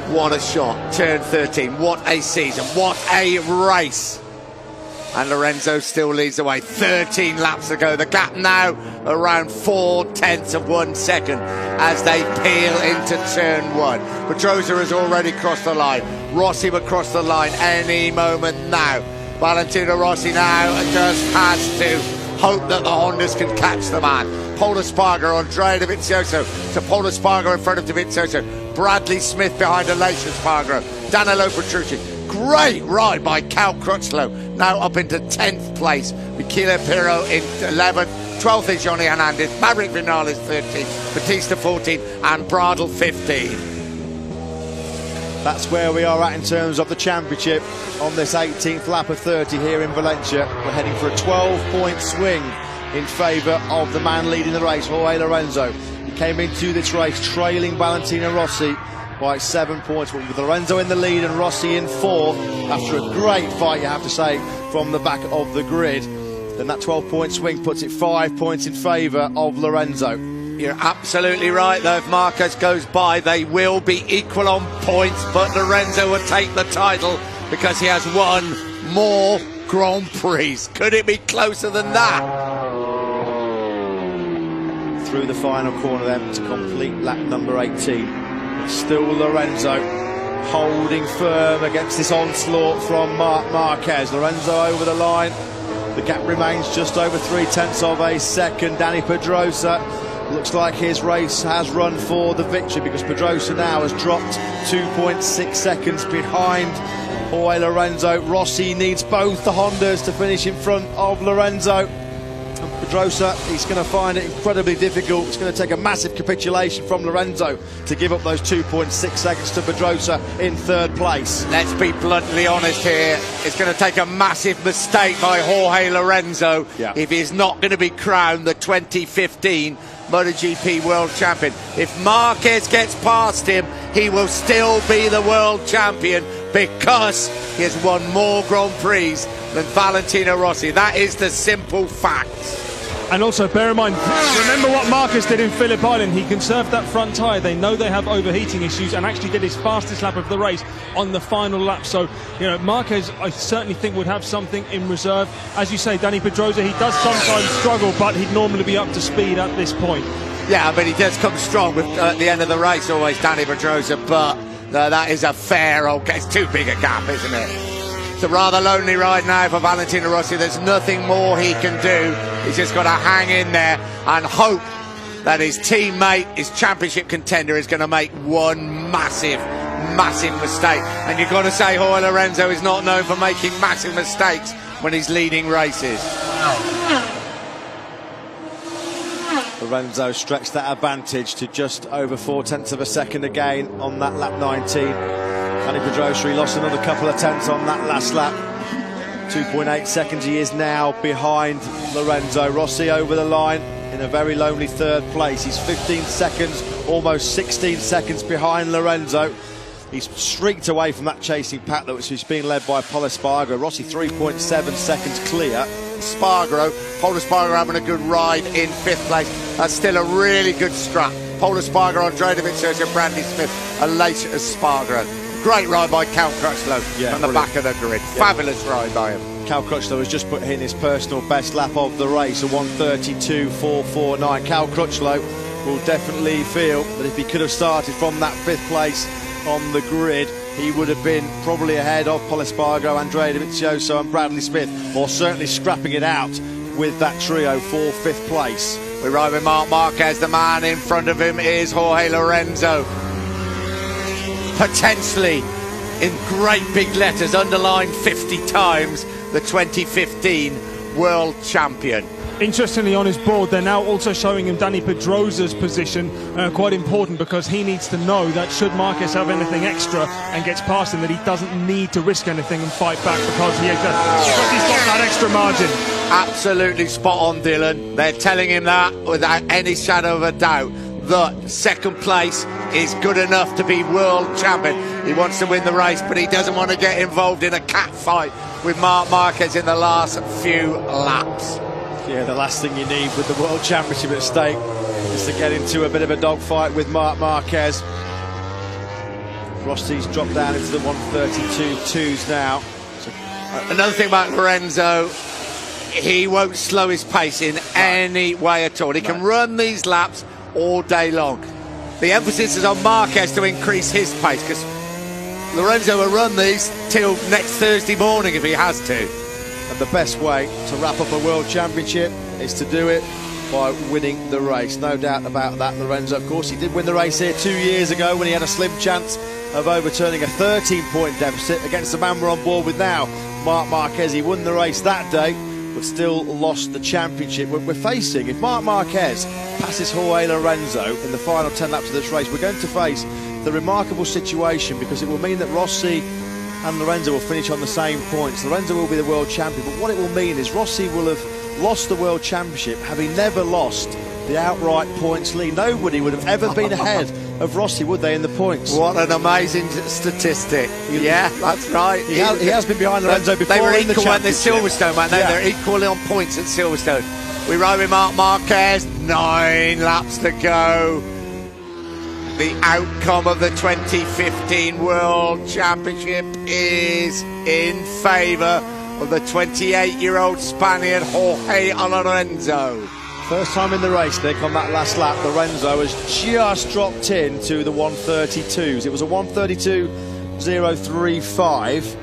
What a shot. Turn 13. What a season. What a race. And Lorenzo still leads the way. 13 laps to go. The gap now around 0.4 of 1 second as they peel into turn 1. Pedrosa has already crossed the line. Rossi will cross the line any moment now. Valentino Rossi now just has to hope that the Hondas can catch the man. Pol Espargaro, Andrea Dovizioso to Pol Espargaro in front of Dovizioso. Bradley Smith behind Aleix Espargaro. Danilo Petrucci. Great ride by Cal Crutchlow, now up into 10th place. Michele Pirro in 11th. 12th is Johnny Hernandez. Maverick Vinales 13th. Batista 14th. And Bradl 15th. That's where we are at in terms of the championship on this 18th lap of 30 here in Valencia. We're heading for a 12-point swing in favour of the man leading the race, Jorge Lorenzo. He came into this race trailing Valentino Rossi by 7 points, but with Lorenzo in the lead and Rossi in 4 after a great fight, you have to say, from the back of the grid. Then that 12-point swing puts it 5 points in favour of Lorenzo. You're absolutely right, though. If Marquez goes by, they will be equal on points, but Lorenzo will take the title because he has won more Grand Prix. Could it be closer than that? Through the final corner then to complete lap number 18. Still Lorenzo holding firm against this onslaught from Marc Marquez. Lorenzo over the line. The gap remains just over 0.3 of a second. Dani Pedrosa looks like his race has run for the victory because Pedrosa now has dropped 2.6 seconds behind Jorge Lorenzo. Rossi needs both the Hondas to finish in front of Lorenzo. Pedrosa, he's going to find it incredibly difficult. It's going to take a massive capitulation from Lorenzo to give up those 2.6 seconds to Pedrosa in 3rd place. Let's be bluntly honest here. It's going to take a massive mistake by Jorge Lorenzo if he's not going to be crowned the 2015 MotoGP World Champion. If Marquez gets past him, he will still be the World Champion because he has won more Grand Prix than Valentino Rossi. That is the simple fact. And also bear in mind, remember what Marquez did in Phillip Island. He conserved that front tyre. They know they have overheating issues and actually did his fastest lap of the race on the final lap. So, you know, Marquez, I certainly think, would have something in reserve. As you say, Dani Pedrosa, he does sometimes struggle, but he'd normally be up to speed at this point. Yeah, but he does come strong with, at the end of the race, always Dani Pedrosa, but that is a fair old... It's too big a gap, isn't it? It's a rather lonely ride now for Valentino Rossi. There's nothing more he can do. He's just got to hang in there and hope that his teammate, his championship contender, is going to make one massive mistake. And you've got to say Jorge Lorenzo is not known for making massive mistakes when he's leading races. Lorenzo stretched that advantage to just over 0.4 of a second again on that lap 19. Dani Pedrosa, he lost another couple of tenths on that last lap. 2.8 seconds he is now behind Lorenzo. Rossi over the line in a very lonely 3rd place. He's 15 seconds, almost 16 seconds behind Lorenzo. He's streaked away from that chasing pack which is being led by Pol Espargaro. Rossi 3.7 seconds clear. Pol Espargaro having a good ride in 5th place. That's still a really good strap. Pol Espargaro, Andrea Dovizioso, Bradley Smith, Aleix Espargaro. Great ride by Cal Crutchlow from the back of the grid. Fabulous ride by him. Cal Crutchlow has just put in his personal best lap of the race, a 1:32.449. Cal Crutchlow will definitely feel that if he could have started from that 5th place on the grid, he would have been probably ahead of Pol Espargaro, Andrea Dovizioso and Bradley Smith, or certainly scrapping it out with that trio for 5th place. We ride with Marc Marquez. The man in front of him is Jorge Lorenzo. Potentially, in great big letters, underlined 50 times, the 2015 World Champion. Interestingly, on his board, they're now also showing him Dani Pedrosa's position, quite important because he needs to know that should Marquez have anything extra and gets past him, that he doesn't need to risk anything and fight back because he's got that extra margin. Absolutely spot on, Dylan. They're telling him that without any shadow of a doubt, that 2nd place is good enough to be world champion. He wants to win the race, but he doesn't want to get involved in a cat fight with Marc Marquez in the last few laps. Yeah, the last thing you need with the World Championship at stake is to get into a bit of a dogfight with Marc Marquez. Rossi's dropped down into the 132.2s now. So, another thing about Lorenzo, he won't slow his pace in any way at all. He can run these laps all day long. The emphasis is on Marquez to increase his pace, because Lorenzo will run these till next Thursday morning if he has to. And the best way to wrap up a World Championship is to do it by winning the race. No doubt about that. Lorenzo, of course, he did win the race here 2 years ago when he had a slim chance of overturning a 13-point deficit against the man we're on board with now, Marc Marquez. He won the race that day, but still lost the championship. We're facing, if Marc Marquez passes Jorge Lorenzo in the final 10 laps of this race, we're going to face the remarkable situation, because it will mean that Rossi and Lorenzo will finish on the same points. Lorenzo will be the world champion, but what it will mean is Rossi will have lost the world championship having never lost the outright points lead. Nobody would have ever been ahead of Rossi, would they, in the points? What an amazing statistic. Yeah, that's right. He has been behind Lorenzo before. They were in the equal at the championship. Silverstone, man. They're equally on points at Silverstone. We ride with Marc Marquez, 9 laps to go. The outcome of the 2015 World Championship is in favour of the 28-year-old Spaniard Jorge Lorenzo. First time in the race, Nick, on that last lap, Lorenzo has just dropped into the 132s. It was a 132.035.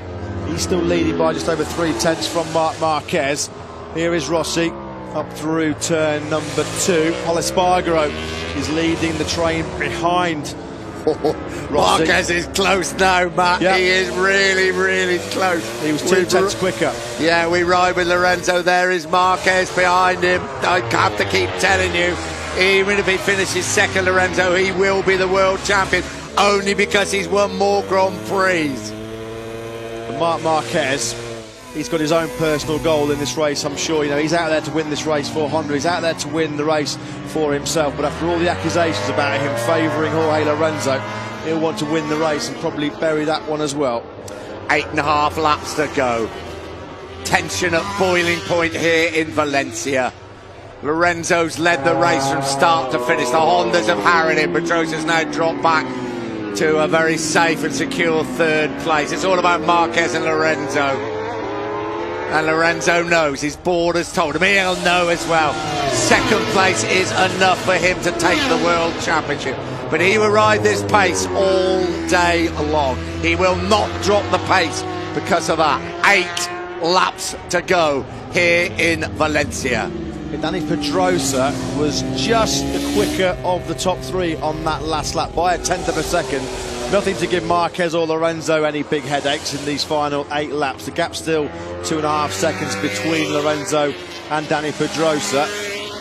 He's still leading by just over 3/10 from Marc Marquez. Here is Rossi up through turn number 2. Espargaro is leading the train behind Rossi. Marquez is close now, Matt. Yep. He is really, really close. He was 2/10 quicker. Yeah, we ride with Lorenzo. There is Marquez behind him. I have to keep telling you, even if he finishes second, Lorenzo, he will be the world champion, only because he's won more Grand Prix. And Marc Marquez, he's got his own personal goal in this race, I'm sure. You know, he's out there to win this race for Honda. He's out there to win the race for himself. But after all the accusations about him favouring Jorge Lorenzo, he'll want to win the race and probably bury that one as well. 8.5 laps to go. Tension at boiling point here in Valencia. Lorenzo's led the race from start to finish. The Hondas have harried him. Pedrosa's now dropped back to a very safe and secure 3rd place. It's all about Marquez and Lorenzo. And Lorenzo knows, his board has told him, he'll know as well. 2nd place is enough for him to take the World Championship. But he will ride this pace all day long. He will not drop the pace because of that. 8 laps to go here in Valencia. Danny Pedrosa was just the quicker of the top 3 on that last lap by a 1/10 of a second. Nothing to give Marquez or Lorenzo any big headaches in these final 8 laps. The gap still 2.5 seconds between Lorenzo and Danny Pedrosa.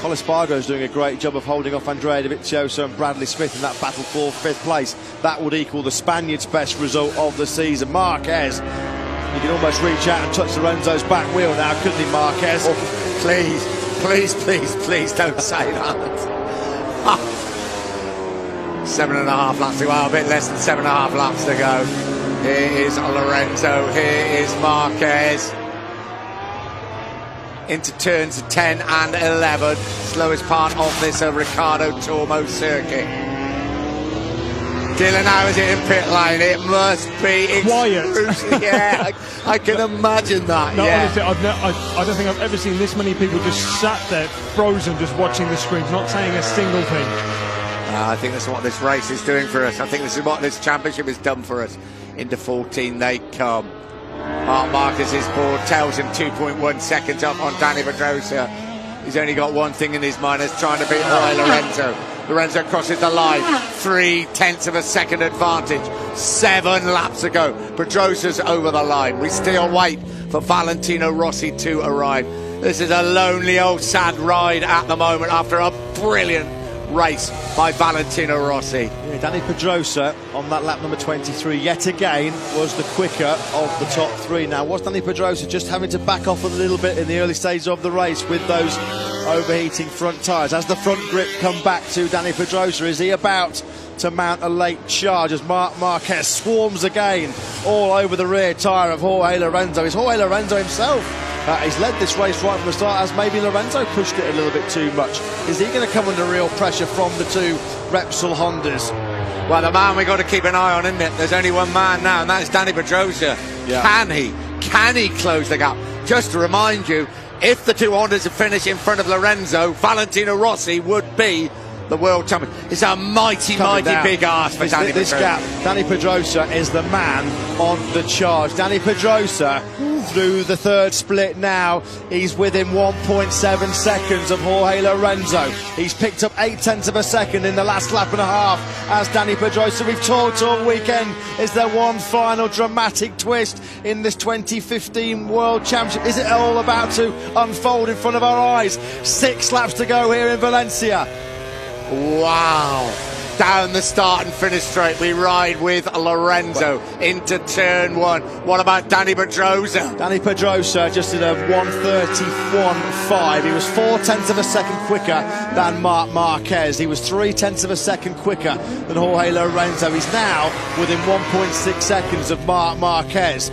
Espargaro's doing a great job of holding off Andrea Dovizioso and Bradley Smith in that battle for 5th place. That would equal the Spaniard's best result of the season. Marquez, he can almost reach out and touch Lorenzo's back wheel now, couldn't he, Marquez? Oh, please, please, please, please don't say that. 7.5 laps to go, a bit less than 7.5 laps to go. Here is Lorenzo, here is Marquez. Into turns 10 and 11, slowest part of this Ricardo Tormo circuit. Dylan, how is it in pit lane? It must be quiet. Yeah, I can imagine that. No, yeah. honestly, I don't think I've ever seen this many people just sat there frozen, just watching the screens, not saying a single thing. I think that's what this race is doing for us. I think this is what this championship has done for us. Into 14 they come. Marc Marquez's board tells him 2.1 seconds up on Danny Pedrosa. He's only got one thing in his mind, is trying to beat Jorge Lorenzo. Lorenzo crosses the line, 0.3 of a second advantage. 7 laps to go. Pedrosa's over the line. We still wait for Valentino Rossi to arrive. This is a lonely old sad ride at the moment after a brilliant race by Valentino Rossi. Yeah, Danny Pedrosa on that lap number 23 yet again was the quicker of the top 3. Now, was Danny Pedrosa just having to back off a little bit in the early stages of the race with those overheating front tyres? As the front grip come back to Danny Pedrosa, is he about to mount a late charge as Marc Marquez swarms again all over the rear tyre of Jorge Lorenzo? Is Jorge Lorenzo himself? He's led this race right from the start, as maybe Lorenzo pushed it a little bit too much. Is he going to come under real pressure from the 2 Repsol Hondas? Well, the man we've got to keep an eye on, isn't it? There's only one man now, and that is Danny Pedrosa. Yeah. Can he close the gap? Just to remind you, if the two Hondas had finished in front of Lorenzo, Valentino Rossi would be the world champion. It's a mighty big ask for Danny Pedrosa. This gap, Danny Pedrosa is the man on the charge. Danny Pedrosa through the third split now. He's within 1.7 seconds of Jorge Lorenzo. He's picked up 0.8 of a second in the last lap and a half as Danny Pedrosa. We've talked all weekend. Is there one final dramatic twist in this 2015 World Championship? Is it all about to unfold in front of our eyes? 6 laps to go here in Valencia. Wow. Down the start and finish straight, we ride with Lorenzo into turn 1. What about Danny Pedrosa? Danny Pedrosa just did a 1:31.5. He was 0.4 of a second quicker than Marc Marquez. He was 0.3 of a second quicker than Jorge Lorenzo. He's now within 1.6 seconds of Marc Marquez.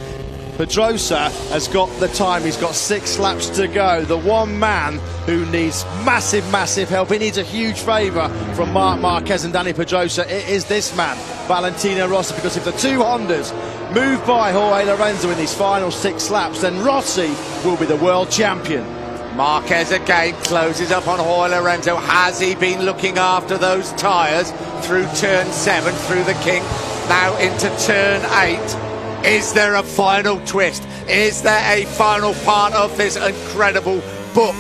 Pedrosa has got the time. He's got 6 laps to go. The one man who needs massive help. He needs a huge favour from Marc Marquez and Danny Pedrosa. It is this man, Valentino Rossi, because if the two Hondas move by Jorge Lorenzo in these final 6 laps, then Rossi will be the world champion. Marquez again closes up on Jorge Lorenzo. Has he been looking after those tyres through turn 7, through the kink, now into turn 8? Is there a final twist? Is there a final part of this incredible book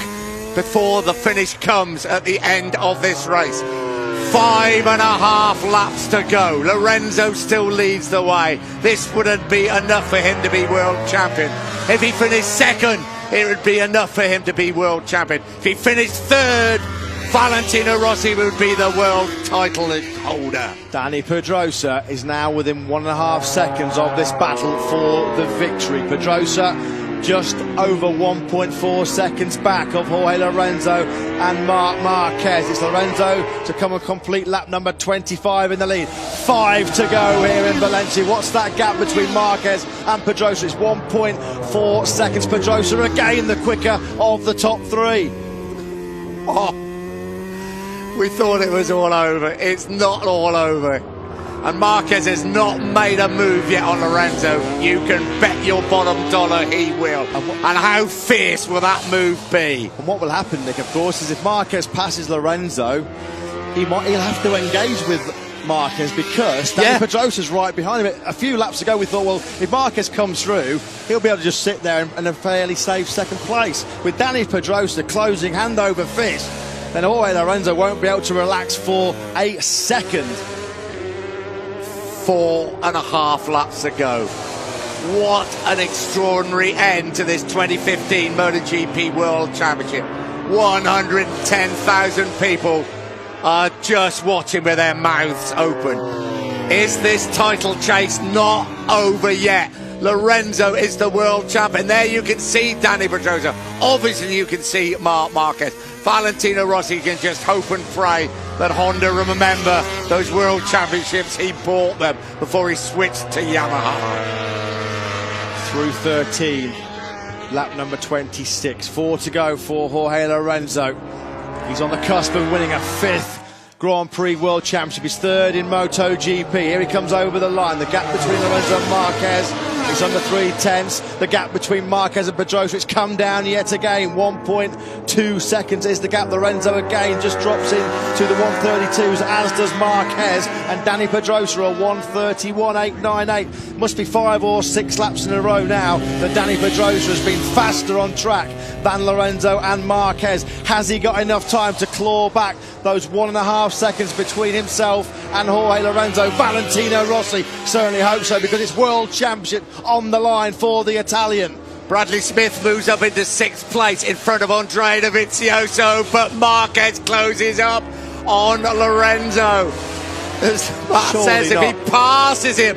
before the finish comes at the end of this race? 5.5 laps to go. Lorenzo still leads the way. This wouldn't be enough for him to be world champion. If he finished second, it would be enough for him to be world champion. If he finished third, Valentino Rossi would be the world title holder. Danny Pedrosa is now within 1.5 seconds of this battle for the victory. Pedrosa just over 1.4 seconds back of Jorge Lorenzo and Marc Marquez. It's Lorenzo to come and complete lap number 25 in the lead. 5 to go here in Valencia. What's that gap between Marquez and Pedrosa? It's 1.4 seconds. Pedrosa again the quicker of the top 3. Oh. We thought it was all over. It's not all over. And Marquez has not made a move yet on Lorenzo. You can bet your bottom dollar he will. And how fierce will that move be? And what will happen, Nick, of course, is if Marquez passes Lorenzo, he'll have to engage with Marquez because Danny Pedrosa's right behind him. A few laps ago we thought, well, if Marquez comes through, he'll be able to just sit there in a fairly safe second place. With Danny Pedrosa closing hand over fist, then Jorge Lorenzo won't be able to relax for a second. 4.5 laps to go. What an extraordinary end to this 2015 MotoGP World Championship. 110,000 people are just watching with their mouths open. Is this title chase not over yet? Lorenzo is the world champion. There you can see Danny Pedrosa. Obviously you can see Marc Marquez. Valentino Rossi can just hope and pray that Honda remember those world championships he bought them before he switched to Yamaha. Through 13, lap number 26. 4 to go for Jorge Lorenzo. He's on the cusp of winning a 5th Grand Prix World Championship. He's 3rd in MotoGP. Here he comes over the line. The gap between Lorenzo and Marquez is under 3/10. The gap between Marquez and Pedrosa, it's come down yet again. 1.2 seconds is the gap. Lorenzo again just drops in to the 132s, as does Marquez. And Danny Pedrosa a 1:31.898. Must be 5 or 6 laps in a row now that Danny Pedrosa has been faster on track than Lorenzo and Marquez. Has he got enough time to claw back those 1.5 seconds between himself and Jorge Lorenzo? Valentino Rossi certainly hopes so, because it's World Championship on the line for the Italian. Bradley Smith moves up into 6th place in front of Andrea Dovizioso, but Marquez closes up on Lorenzo. As Matt says, if he passes him,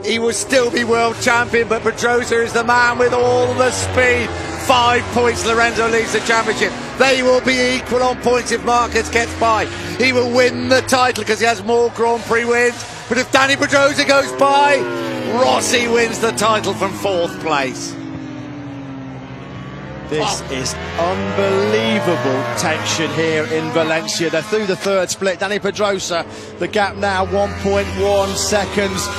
he will still be world champion, but Pedrosa is the man with all the speed. 5 points, Lorenzo leads the championship. They will be equal on points if Marquez gets by. He will win the title because he has more Grand Prix wins. But if Danny Pedrosa goes by, Rossi wins the title from 4th place. This is unbelievable tension here in Valencia. They're through the third split. Dani Pedrosa, the gap now 1.1 seconds.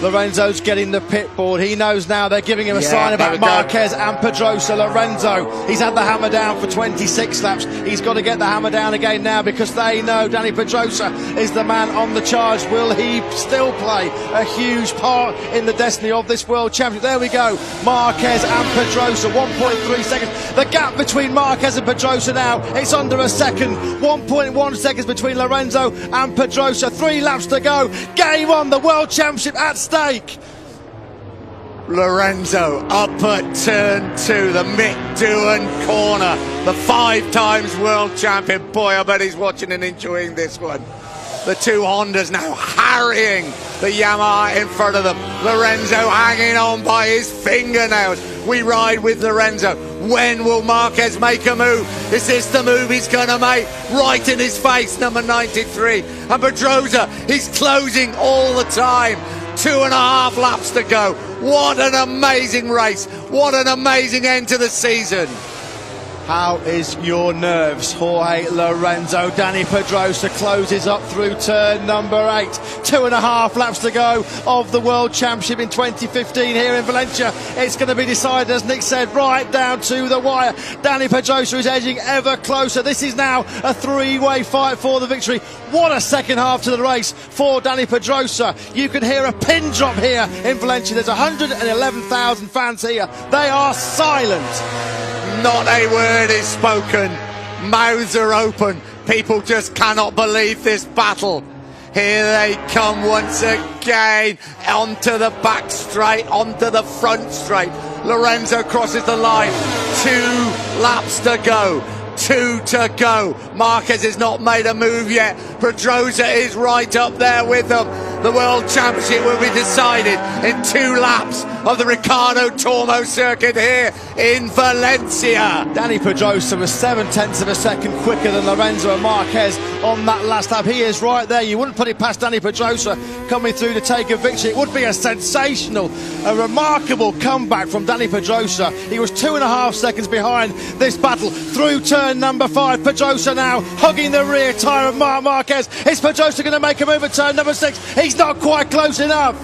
Lorenzo's getting the pit board. He knows now they're giving him a sign about Marquez and Pedrosa. Lorenzo, he's had the hammer down for 26 laps. He's got to get the hammer down again now because they know Dani Pedrosa is the man on the charge. Will he still play a huge part in the destiny of this World Championship? There we go. Marquez and Pedrosa, 1.3 seconds. The gap between Marquez and Pedrosa now, it's under a second. 1.1 seconds between Lorenzo and Pedrosa. 3 laps to go. Game on, the World Championship at stake. Lorenzo up at turn 2, the Mick Doohan corner, the 5 times world champion. Boy, I bet he's watching and enjoying this one. The 2 Hondas now harrying the Yamaha in front of them. Lorenzo hanging on by his fingernails. We ride with Lorenzo. When will Marquez make a move? Is this the move he's going to make? Right in his face, number 93. And Pedrosa, he's closing all the time. 2.5 laps to go. What an amazing race. What an amazing end to the season. How is your nerves? Jorge Lorenzo. Dani Pedrosa closes up through turn number 8. 2.5 laps to go of the World Championship in 2015 here in Valencia. It's going to be decided, as Nick said, right down to the wire. Dani Pedrosa is edging ever closer. This is now a 3-way fight for the victory. What a second half to the race for Dani Pedrosa. You can hear a pin drop here in Valencia. There's 111,000 fans here. They are silent. Not a word is spoken. Mouths are open. People just cannot believe this battle. Here they come once again. Onto the back straight, onto the front straight. Lorenzo crosses the line. 2 laps to go. 2 to go. Marquez has not made a move yet. Pedrosa is right up there with them. The World Championship will be decided in 2 laps of the Ricardo Tormo circuit here in Valencia. Dani Pedrosa was 7/10 of a second quicker than Lorenzo and Marquez on that last lap. He is right there. You wouldn't put it past Dani Pedrosa coming through to take a victory. It would be a sensational, a remarkable comeback from Dani Pedrosa. He was 2.5 seconds behind this battle through turn number 5. Pedrosa now hugging the rear tyre of Marquez. Is Pedrosa going to make a move at turn number 6? He's not quite close enough.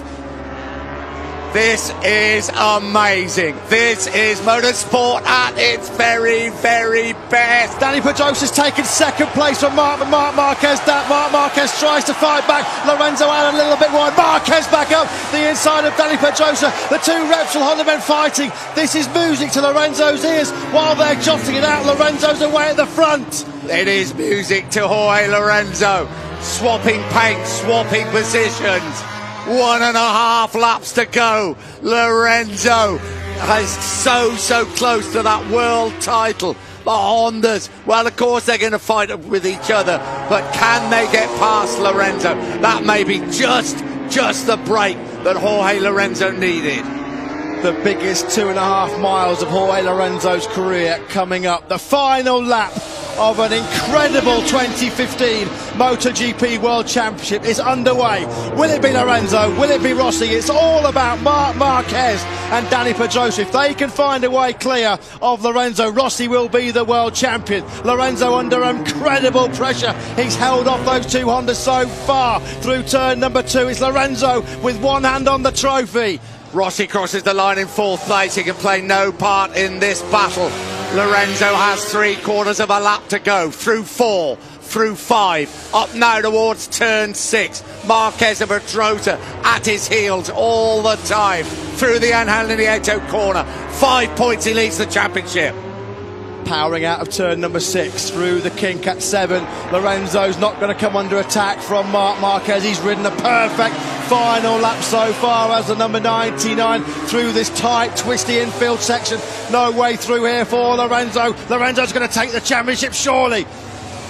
This is amazing. This is motorsport at its very, very best. Dani Pedrosa's taken second place from Marquez. Marc Marquez tries to fight back. Lorenzo out a little bit wide. Marquez back up the inside of Dani Pedrosa. The 2 Repsol Honda men fighting. This is music to Lorenzo's ears while they're jotting it out. Lorenzo's away at the front. It is music to Jorge Lorenzo. Swapping paint, swapping positions. 1.5 laps to go. Lorenzo is so close to that world title. The Hondas, well, of course they're going to fight with each other, but can they get past Lorenzo? That may be just the break that Jorge Lorenzo needed. The biggest 2.5 miles of Jorge Lorenzo's career coming up. The final lap of an incredible 2015 MotoGP World Championship is underway. Will it be Lorenzo? Will it be Rossi? It's all about Marc Marquez and Dani Pedrosa. If they can find a way clear of Lorenzo, Rossi will be the world champion. Lorenzo under incredible pressure. He's held off those 2 Hondas so far through turn number 2. It's Lorenzo with one hand on the trophy. Rossi crosses the line in 4th place. He can play no part in this battle. Lorenzo has 3/4 of a lap to go through 4, through 5, up now towards turn 6. Marquez and Pedrosa at his heels all the time through the Angel Nieto corner. 5 points, he leads the championship. Powering out of turn number 6 through the kink at 7. Lorenzo's not going to come under attack from Marc Marquez. He's ridden a perfect final lap so far as the number 99 through this tight, twisty infield section. No way through here for Lorenzo. Lorenzo's going to take the championship, surely.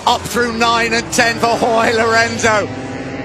Up through 9 and 10 for Jorge Lorenzo.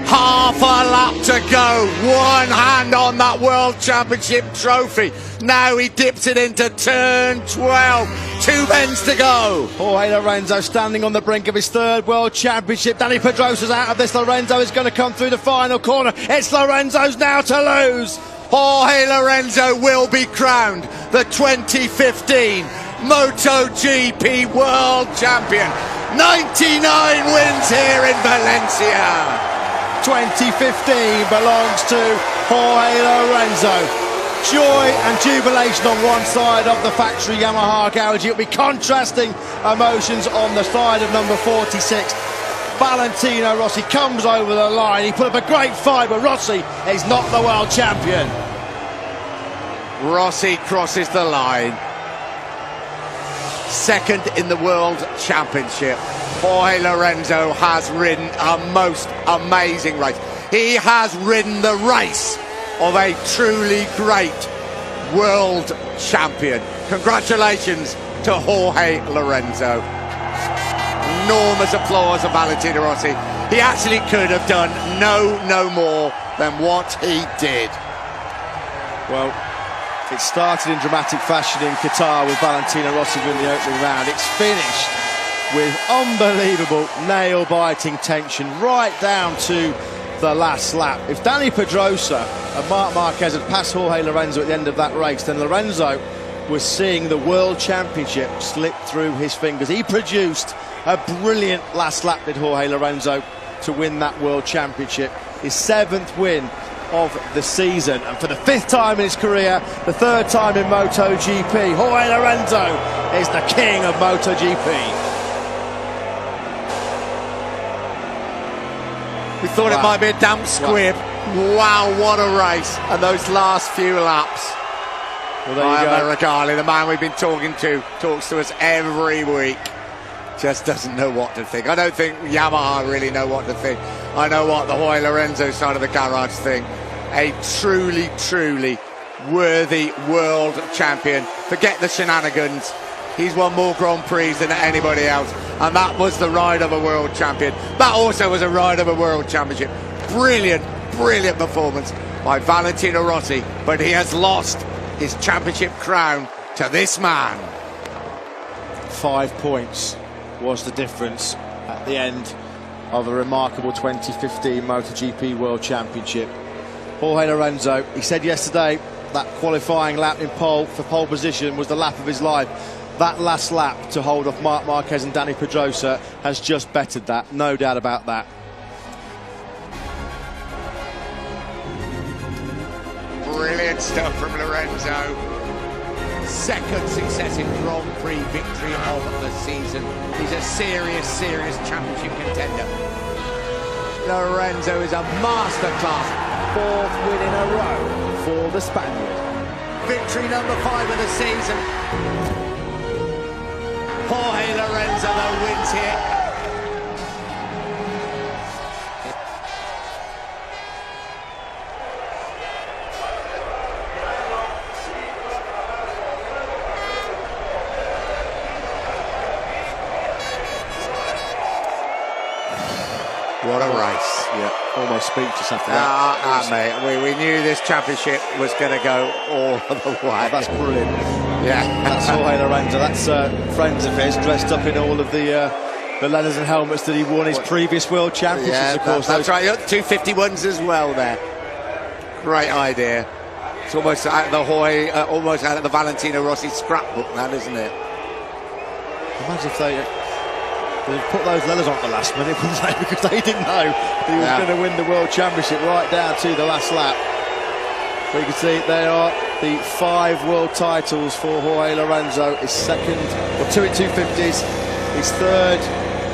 Half a lap to go. One hand on that World Championship trophy. Now he dips it into turn 12. 2 bends to go. Jorge Lorenzo standing on the brink of his 3rd World Championship. Dani Pedrosa's out of this. Lorenzo is going to come through the final corner. It's Lorenzo's now to lose. Jorge Lorenzo will be crowned the 2015 MotoGP World Champion. 99 wins here in Valencia. 2015 belongs to Jorge Lorenzo. Joy and jubilation on one side of the factory Yamaha garage. It'll be contrasting emotions on the side of number 46. Valentino Rossi comes over the line. He put up a great fight, but Rossi is not the world champion. Rossi crosses the line. Second in the World Championship. Jorge Lorenzo has ridden a most amazing race. He has ridden the race of a truly great world champion. Congratulations to Jorge Lorenzo. Enormous applause of Valentino Rossi. He actually could have done no more than what he did. Well, it started in dramatic fashion in Qatar with Valentino Rossi winning the opening round. It's finished with unbelievable nail-biting tension right down to the last lap. If Dani Pedrosa and Marc Marquez had passed Jorge Lorenzo at the end of that race, then Lorenzo was seeing the World Championship slip through his fingers. He produced a brilliant last lap, did Jorge Lorenzo, to win that World Championship. His 7th win of the season, and for the 5th time in his career, the 3rd time in MotoGP, Jorge Lorenzo is the king of MotoGP. We thought it might be a damp squib. Wow, what a race. And those last few laps. Well, there you go. Regale, the man we've been talking to, talks to us every week. Just doesn't know what to think. I don't think Yamaha really know what to think. I know what the Jorge Lorenzo side of the garage think. A truly worthy world champion. Forget the shenanigans. He's won more Grand Prix than anybody else. And that was the ride of a world champion. That also was a ride of a world championship. Brilliant performance by Valentino Rossi. But he has lost his championship crown to this man. 5 points was the difference at the end of a remarkable 2015 MotoGP World Championship. Jorge Lorenzo, he said yesterday that qualifying lap in pole for pole position was the lap of his life. That last lap to hold off Marc Marquez and Dani Pedrosa has just bettered that, no doubt about that. Brilliant stuff from Lorenzo. 2nd successive Grand Prix victory of the season. He's a serious championship contender. Lorenzo is a masterclass. 4th win in a row for the Spaniard. Victory number 5 of the season. Jorge Lorenzo though wins here. What a race. Yeah, almost speechless after that. Mate, we knew this championship was going to go all the way. Oh, that's brilliant. Yeah. That's Jorge Lorenzo. That's friends of his dressed up in all of the leathers and helmets that he won his previous World Championships, yeah, of course. That's right. 251s as well there. Great idea. It's almost out of the Jorge, almost out of the Valentino Rossi scrapbook now, isn't it? Imagine if they put those leathers on the last minute, wouldn't they? Because they didn't know he was going to win the World Championship right down to the last lap. But you can see they are the 5 world titles for Jorge Lorenzo. His 2nd, or 2 in 250s, his 3rd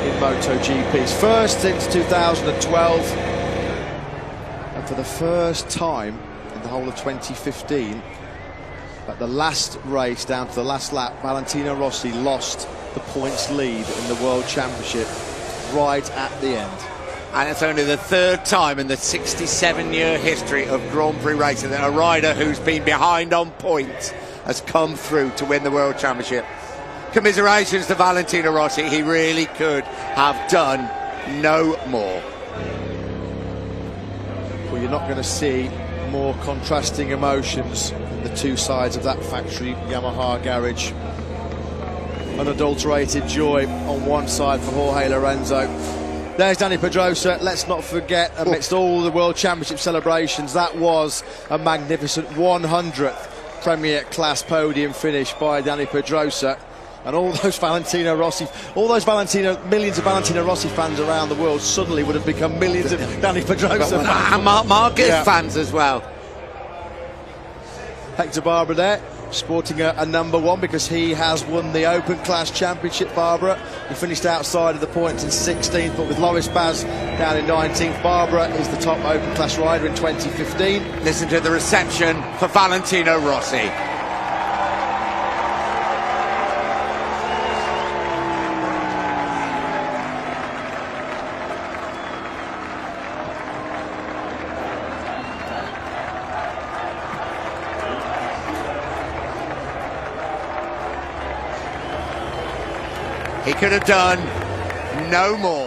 in MotoGP. His 1st since 2012. And for the first time in the whole of 2015, at the last race, down to the last lap, Valentino Rossi lost the points lead in the World Championship right at the end. And it's only the 3rd time in the 67-year history of Grand Prix racing that a rider who's been behind on points has come through to win the World Championship. Commiserations to Valentino Rossi. He really could have done no more. Well, you're not going to see more contrasting emotions than the 2 sides of that factory Yamaha garage. Unadulterated joy on one side for Jorge Lorenzo. There's Dani Pedrosa. Let's not forget, amidst all the World Championship celebrations, that was a magnificent 100th Premier Class podium finish by Dani Pedrosa. And all those Valentino Rossi, millions of Valentino Rossi fans around the world suddenly would have become millions of Danny Pedrosa fans. And Marc Marquez fans as well. Hector Barbera there, sporting a number 1 because he has won the Open Class Championship, Barbera. He finished outside of the points in 16th, but with Loris Baz down in 19th. Barbera is the top Open Class rider in 2015. Listen to the reception for Valentino Rossi. He could have done no more.